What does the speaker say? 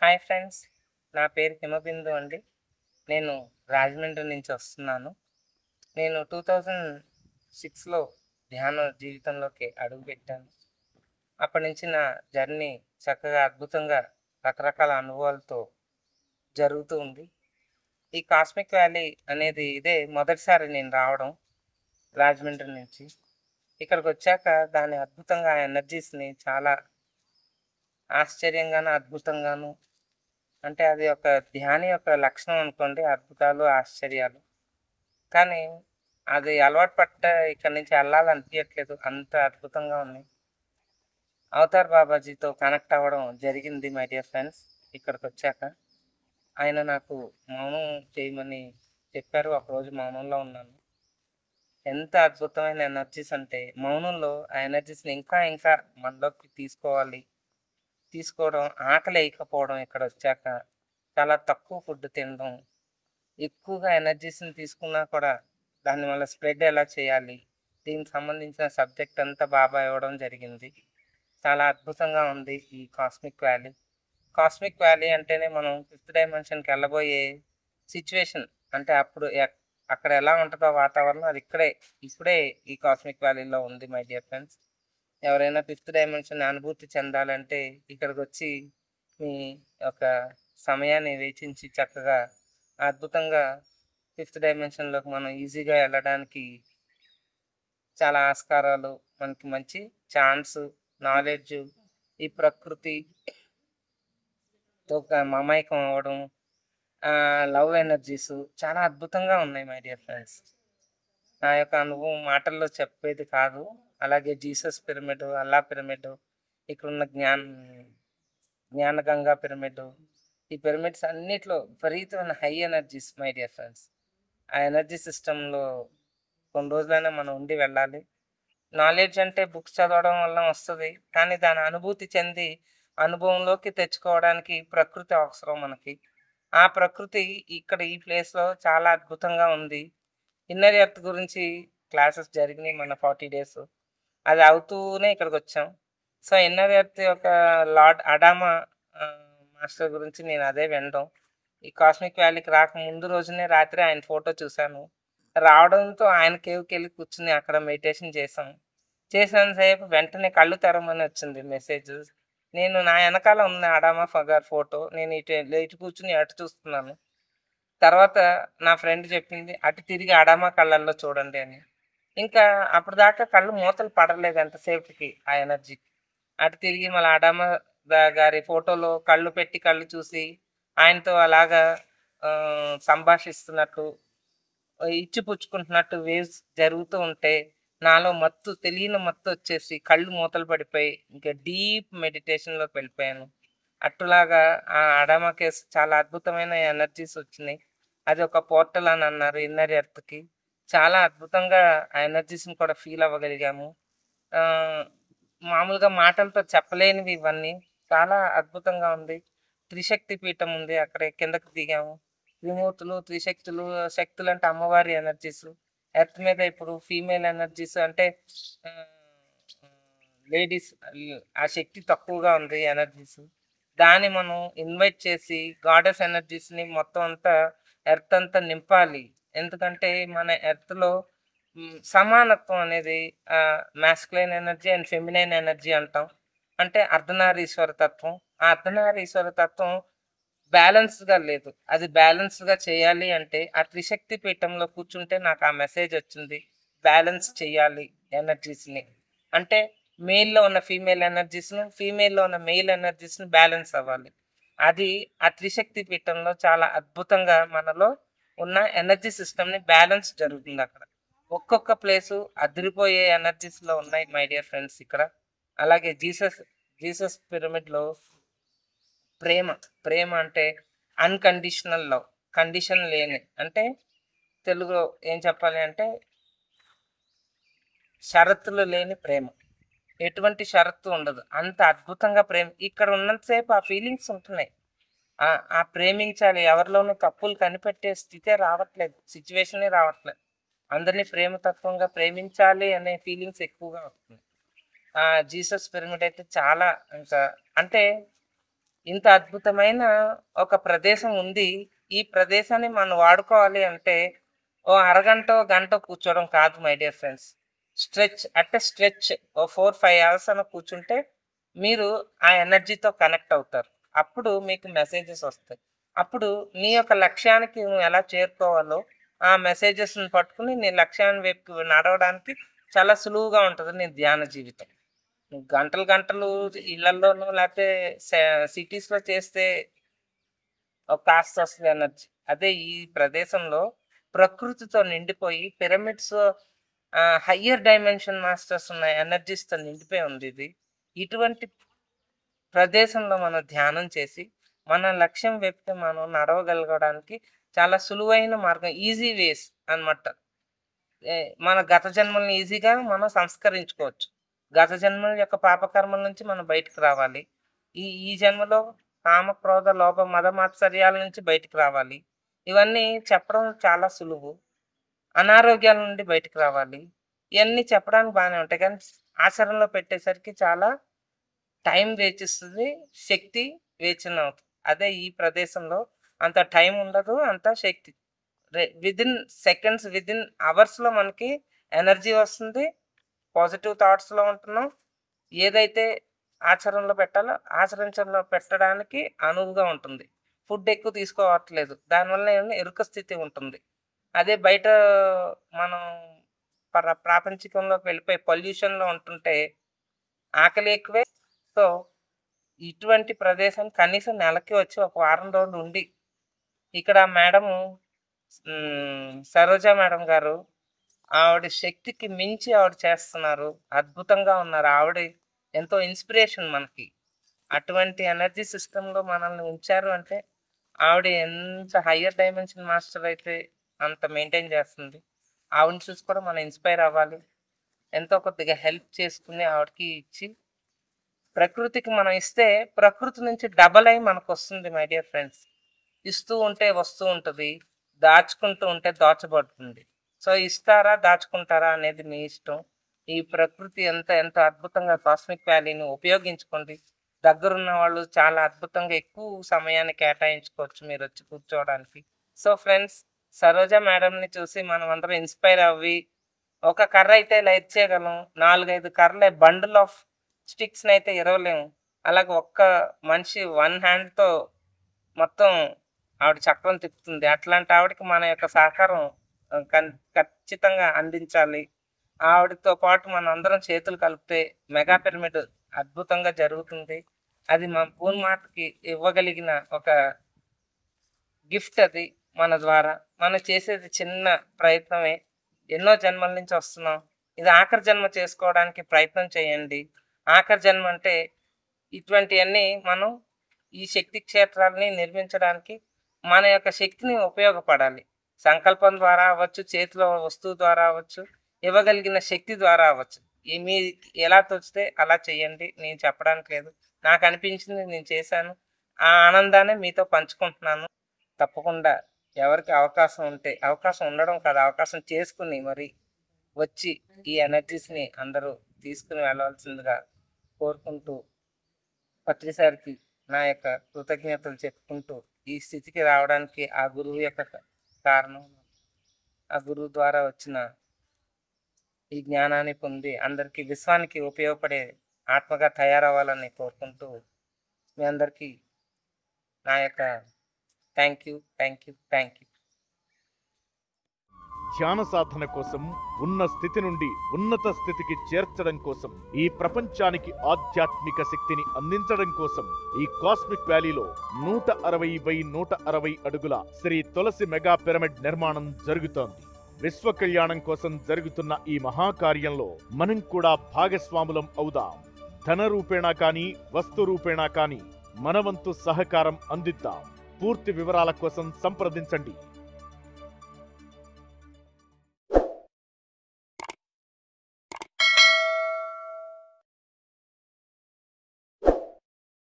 Hi friends, నా పేరు హిమబిందు అండి. నేను రాజమండ్రి నుంచి వస్తున్నాను. నేను 2006లో ధ్యాన జీవితంలోకి అడుగుపెట్టాను. అప్పటి నుంచి నా జర్నీ చక్కగా అద్భుతంగా రకరకాల అనుభవాలతో జరుగుతూ ఉంది. ఈ కాస్మిక్ వ్యాలీ అనేది ఇదే మొదటిసారి నేను రావడం రాజమండ్రి నుంచి. ఇక్కడికి వచ్చాక దాని అద్భుతంగా ఎనర్జీస్ని చాలా ఆశ్చర్యంగాను, అద్భుతంగాను, అంటే అది ఒక ధ్యాని యొక్క లక్షణం అనుకోండి. అద్భుతాలు, ఆశ్చర్యాలు. కానీ అది అలవాటు పట్ట ఇక్కడి నుంచి వెళ్ళాలనిపించట్లేదు. అంత అద్భుతంగా ఉంది. అవతార్ బాబాజీతో కనెక్ట్ అవ్వడం జరిగింది మై డియర్ ఫ్రెండ్స్. ఇక్కడికి వచ్చాక ఆయన నాకు మౌనం చేయమని చెప్పారు. ఒకరోజు మౌనంలో ఉన్నాను. ఎంత అద్భుతమైన ఎనర్జీస్ అంటే మౌనంలో ఆ ఎనర్జీస్ని ఇంకా ఇంకా మనలోకి తీసుకోవడం, ఆకలి వేయకపోవడం. ఇక్కడ వచ్చాక చాలా తక్కువ ఫుడ్ తినడం, ఎక్కువగా ఎనర్జీస్ని తీసుకున్నా కూడా దానివల్ల స్ప్రెడ్ ఎలా చేయాలి, దీనికి సంబంధించిన సబ్జెక్ట్ అంతా బాబా ఇవ్వడం జరిగింది. చాలా అద్భుతంగా ఉంది ఈ కాస్మిక్ వ్యాలీ. కాస్మిక్ వ్యాలీ అంటేనే మనం ఫిఫ్త్ డైమెన్షన్కి వెళ్ళబోయే సిచ్యువేషన్. అంటే అప్పుడు అక్కడ ఎలా ఉంటుందో వాతావరణం, అది ఇప్పుడే ఈ కాస్మిక్ వ్యాలీలో ఉంది మై డియర్ ఫ్రెండ్స్. ఎవరైనా ఫిఫ్త్ డైమెన్షన్ అనుభూతి చెందాలంటే ఇక్కడికి వచ్చి మీ యొక్క సమయాన్ని వెచ్చించి చక్కగా అద్భుతంగా ఫిఫ్త్ డైమెన్షన్లోకి మనం ఈజీగా వెళ్ళడానికి చాలా ఆస్కారాలు, మనకి మంచి ఛాన్స్, నాలెడ్జ్, ఈ ప్రకృతితో మమైకం అవ్వడం, లవ్ ఎనర్జీస్ చాలా అద్భుతంగా ఉన్నాయి మై డియర్ ఫ్రెండ్స్. నా యొక్క అనుభవం మాటల్లో చెప్పేది కాదు. అలాగే జీసస్ పిరమిడ్, అల్లా పిరమిడ్, ఇక్కడున్న జ్ఞానగంగా పిరమిడ్, ఈ పిరమిడ్స్ అన్నిట్లో విపరీతమైన high energies my dear friends. ఆ ఎనర్జీ సిస్టంలో కొన్ని రోజులైనా మనం ఉండి వెళ్ళాలి. నాలెడ్జ్ అంటే బుక్స్ చదవడం వల్ల వస్తుంది, కానీ దాని అనుభూతి చెంది అనుభవంలోకి తెచ్చుకోవడానికి ప్రకృతి అవసరం మనకి. ఆ ప్రకృతి ఇక్కడ ఈ ప్లేస్లో చాలా అద్భుతంగా ఉంది. ఇన్నర్ ఎర్త్ గురించి క్లాసెస్ జరిగినాయి మన 40 days. అది అవుతూనే ఇక్కడికి వచ్చాం. సో ఇన్నర్ ఎర్త్ యొక్క లార్డ్ అడామా మాస్టర్ గురించి నేను అదే వినడం. ఈ కాస్మిక్ వ్యాలీకి రాక ముందు రోజునే రాత్రి ఆయన ఫోటో చూశాను. రావడంతో ఆయన కేవ్కి వెళ్ళి కూర్చుని అక్కడ మెడిటేషన్ చేసినంతసేపు వెంటనే కళ్ళు తెరవమని వచ్చింది మెసేజ్. నేను నా వెనకాల ఉన్న అడామా గారి ఫోటో, నేను ఇటు కూర్చుని అటు చూస్తున్నాను. తర్వాత నా ఫ్రెండ్ చెప్పింది, అటు తిరిగి అడామా కళ్ళల్లో చూడండి అని. ఇంకా అప్పటిదాకా కళ్ళు మూతలు పడలేదు ఎంతసేపుకి ఆ ఎనర్జీకి. అటు తిరిగి మళ్ళీ అడామా గారి ఫోటోలో కళ్ళు పెట్టి కళ్ళు చూసి ఆయనతో అలాగా సంభాషిస్తున్నట్టు, ఇచ్చిపుచ్చుకుంటున్నట్టు వేవ్స్ జరుగుతూ ఉంటే నాలో తెలియని మత్తు వచ్చేసి కళ్ళు మూతలు పడిపోయి ఇంకా డీప్ మెడిటేషన్లోకి వెళ్ళిపోయాను. అట్టులాగా ఆ అడామా కేసు చాలా అద్భుతమైన ఎనర్జీస్ వచ్చినాయి. అది ఒక పోర్టల్ అని అన్నారు ఇన్నర్ ఎర్త్కి. చాలా అద్భుతంగా ఆ ఎనర్జీస్ని కూడా ఫీల్ అవ్వగలిగాము. మామూలుగా మాటలతో చెప్పలేనివి ఇవన్నీ. చాలా అద్భుతంగా ఉంది. త్రిశక్తి పీఠం ఉంది, అక్కడే కిందకి దిగాము. త్రిమూర్తులు, త్రిశక్తులు, శక్తులు అంటే అమ్మవారి ఎనర్జీస్. ఎర్త్ మీద ఇప్పుడు ఫీమేల్ ఎనర్జీస్ అంటే లేడీస్, ఆ శక్తి తక్కువగా ఉంది ఎనర్జీస్. దాన్ని మనం ఇన్వైట్ చేసి గాడెస్ ఎనర్జీస్ని మొత్తం అంతా ఎర్త్ అంతా నింపాలి. ఎందుకంటే మన ఎర్త్లో సమానత్వం అనేది masculine energy and feminine energy అంటాం. అంటే అర్ధనారీశ్వర తత్వం. ఆ అర్ధనారీశ్వర తత్వం బ్యాలెన్స్డ్గా లేదు. అది బ్యాలెన్స్డ్గా చేయాలి అంటే ఆ త్రిశక్తి పీఠంలో కూర్చుంటే నాకు ఆ మెసేజ్ వచ్చింది. బ్యాలెన్స్ చేయాలి ఎనర్జీస్ని. అంటే మేల్లో ఉన్న ఫీమేల్ ఎనర్జీస్ను, ఫీమేల్లో ఉన్న మెయిల్ ఎనర్జీస్ని బ్యాలెన్స్ అవ్వాలి. అది ఆ త్రిశక్తి పీఠంలో చాలా అద్భుతంగా మనలో ఉన్న ఎనర్జీ సిస్టమ్ని బ్యాలెన్స్ జరుగుతుంది అక్కడ. ఒక్కొక్క ప్లేసు అదిరిపోయే ఎనర్జీస్లో ఉన్నాయి మై డియర్ ఫ్రెండ్స్ ఇక్కడ. అలాగే జీసస్ పిరమిడ్లో ప్రేమ అంటే అన్కండిషనల్ లవ్, కండిషన్ లేని, అంటే తెలుగులో ఏం చెప్పాలి అంటే షరతులు లేని ప్రేమ. ఎటువంటి షరతు ఉండదు, అంత అద్భుతంగా ప్రేమ. ఇక్కడ ఉన్నంతసేపు ఆ ఫీలింగ్స్ ఉంటున్నాయి. ఆ ప్రేమించాలి, ఎవరిలోనూ తప్పులు కనిపెట్టే స్థితే రావట్లేదు, సిచ్యువేషనే రావట్లేదు. అందరినీ ప్రేమతత్వంగా ప్రేమించాలి అనే ఫీలింగ్స్ ఎక్కువగా వస్తుంది. జీసస్ పిరమిడ్ అయితే చాలా ఇంకా అంటే ఇంత అద్భుతమైన ఒక ప్రదేశం ఉంది. ఈ ప్రదేశాన్ని మనం వాడుకోవాలి అంటే ఓ అరగంటో, గంటో కూర్చోవడం కాదు మై డియర్ ఫ్రెండ్స్. స్ట్రెచ్ ఓ 4, 5 అవర్స్ అన్న కూర్చుంటే మీరు ఆ ఎనర్జీతో కనెక్ట్ అవుతారు. అప్పుడు మీకు మెసేజెస్ వస్తాయి. అప్పుడు నీ యొక్క లక్ష్యానికి నువ్వు ఎలా చేరుకోవాలో ఆ మెసేజెస్‌ని పట్టుకొని నీ లక్ష్యాన్ని వైపు నడవడానికి చాలా సులువుగా ఉంటది నీ ధ్యాన జీవితం. నువ్వు గంటలు గంటలు ఇళ్లల్లోనో లేకపోతే సిటీస్‌లో చేస్తే ఒక కాస్త వస్తది ఎనర్జీ. అదే ఈ ప్రదేశంలో ప్రకృతితో నిండిపోయి పిరమిడ్స్ హయ్యర్ డైమెన్షన్ మాస్టర్స్ ఉన్న ఎనర్జీస్‌తో నిండిపోయి ఉంది ఇది. ఇటువంటి ప్రదేశంలో మనం ధ్యానం చేసి మన లక్ష్యం వైపుకి మనం నడవగలగడానికి చాలా సులువైన మార్గం, ఈజీ వేస్ అన్నమాట. మన గత జన్మల్ని ఈజీగా మనం సంస్కరించుకోవచ్చు. గత జన్మల యొక్క పాపకర్మల నుంచి మనం బయటకు రావాలి. ఈ ఈ జన్మలో కామ, క్రోధ, లోభ, మద, మాత్సర్యాల నుంచి బయటికి రావాలి. ఇవన్నీ చెప్పడం చాలా సులువు. అనారోగ్యాల నుండి బయటికి రావాలి. ఇయన్నీ చెప్పడానికి బానే ఉంటాయి. కానీ ఆచరణలో పెట్టేసరికి చాలా టైం వేచిస్తది. శక్తి వేచనవుతది. అదే ఈ ప్రదేశంలో అంత టైం ఉండదు. అంత శక్తి విదిన్ సెకండ్స్, విదిన్ అవర్స్‌లో మనకి ఎనర్జీ వస్తుంది. పాజిటివ్ థాట్స్‌లో ఉంటున్నాం. ఏదైతే ఆచరణలో పెట్టాలో ఆచరించడంలో పెట్టడానికి అనువుగా ఉంటుంది. ఫుడ్ ఎక్కువ తీసుకోవట్లేదు. దానివల్ల ఏమన్నా ఎరుక స్థితి ఉంటుంది. అదే బయట మనం ప్రాపంచికంలోకి వెళ్ళిపోయి పొల్యూషన్‌లో ఉంటుంటే ఆకలి ఎక్కువే. సో, ఇటువంటి ప్రదేశం కనీసం నెలకి వచ్చి ఒక వారం రోజులు ఉండి, ఇక్కడ మేడము సరోజ మేడం గారు ఆవిడ శక్తికి మించి ఆవిడ చేస్తున్నారు. అద్భుతంగా ఉన్నారు. ఆవిడ ఎంతో ఇన్స్పిరేషన్ మనకి. అటువంటి ఎనర్జీ సిస్టమ్‌లో మనల్ని ఉంచారు అంటే, ఆవిడ ఎంత హయ్యర్ డైమెన్షన్ మాస్టర్ అయితే అంత మెయింటైన్ చేస్తుంది. ఆవిడని చూసి కూడా మనం ఇన్‌స్పైర్ అవ్వాలి. ఎంతో కొద్దిగా హెల్ప్ చేసుకొని ఆవిడకి ఇచ్చి, ప్రకృతికి మనం ఇస్తే ప్రకృతి నుంచి డబల్ అయి మనకొస్తుంది మై డియర్ ఫ్రెండ్స్. ఇస్తూ ఉంటే వస్తూ ఉంటది. దాచుకుంటూ ఉంటే దోచబడుతుంది. సో, ఇస్తారా? దాచుకుంటారా? అనేది మీ ఇష్టం. ఈ ప్రకృతి ఎంత అద్భుతంగా కాస్మిక్ వ్యాలీని ఉపయోగించుకోండి. దగ్గరున్న వాళ్ళు చాలా అద్భుతంగా ఎక్కువ సమయాన్ని కేటాయించుకోవచ్చు మీరొచ్చి కూర్చోవడానికి. సో, ఫ్రెండ్స్, సరోజ మేడంని చూసి మనమందరం ఇన్‌స్పైర్ అవ్వి, ఒక కర్ర అయితే లైట్ చేయగలం. 4, 5 కర్రలే బండిల్ ఆఫ్ స్టిక్స్‌నైతే ఇరవలేము. అలాగే ఒక్క మనిషి వన్ హ్యాండ్‌తో మొత్తం ఆవిడ చక్రం తిప్పుతుంది. అట్లాంటి ఆవిడకి మన యొక్క సహకారం ఖచ్చితంగా అందించాలి. ఆవిడతో పాటు మనందరం చేతులు కలిపితే మెగా పిరమిడ్ అద్భుతంగా జరుగుతుంది. అది మన భూమాతకి ఇవ్వగలిగిన ఒక గిఫ్ట్ అది మన ద్వారా. మనం చేసేది చిన్న ప్రయత్నమే. ఎన్నో జన్మల నుంచి వస్తున్నాం. ఇది ఆఖరి జన్మ చేసుకోవడానికి ప్రయత్నం చేయండి. ఆఖరి జన్మ అంటే ఇటువంటివన్నీ మనం ఈ శక్తి క్షేత్రాలని నిర్మించడానికి మన యొక్క శక్తిని ఉపయోగపడాలి. సంకల్పం ద్వారా అవ్వచ్చు, చేతిలో వస్తువు ద్వారా అవ్వచ్చు, ఇవ్వగలిగిన శక్తి ద్వారా అవ్వచ్చు. మీ ఎలా తోచితే అలా చేయండి. నేను చెప్పడానికి లేదు. నాకు అనిపించింది నేను చేశాను. ఆ ఆనందాన్ని మీతో పంచుకుంటున్నాను. తప్పకుండా ఎవరికి అవకాశం ఉంటే, అవకాశం ఉండడం కాదు, అవకాశం చేసుకుని మరి వచ్చి ఈ ఎనర్జీస్‌ని అందరూ తీసుకుని వెళ్ళవలసిందిగా కోరుకుంటూ, పత్రి సార్‌కి నా యొక్క కృతజ్ఞతలు చెప్పుకుంటూ, ఈ స్థితికి రావడానికి ఆ గురువు యొక్క కారణం, ఆ గురువు ద్వారా వచ్చిన ఈ జ్ఞానాన్ని పొంది అందరికీ విశ్వానికి ఉపయోగపడే ఆత్మగా తయారవ్వాలని కోరుకుంటూ, మీ అందరికీ నా యొక్క థ్యాంక్ యూ. ధ్యాన సాధన కోసం ఉన్న స్థితి నుండి ఉన్నత స్థితికి చేర్చడం కోసం, ఈ ప్రపంచానికి ఆధ్యాత్మిక శక్తిని అందించడం కోసం ఈ కాస్మిక్ వ్యాలీలో 160x160 అడుగుల శ్రీ తులసి మెగా పిరమిడ్ నిర్మాణం జరుగుతోంది. విశ్వ కళ్యాణం కోసం జరుగుతున్న ఈ మహాకార్యంలో మనం కూడా భాగస్వాములం అవుదాం. ధన రూపేణా కానీ, వస్తు రూపేణా కానీ మన వంతు సహకారం అందిద్దాం. పూర్తి వివరాల కోసం సంప్రదించండి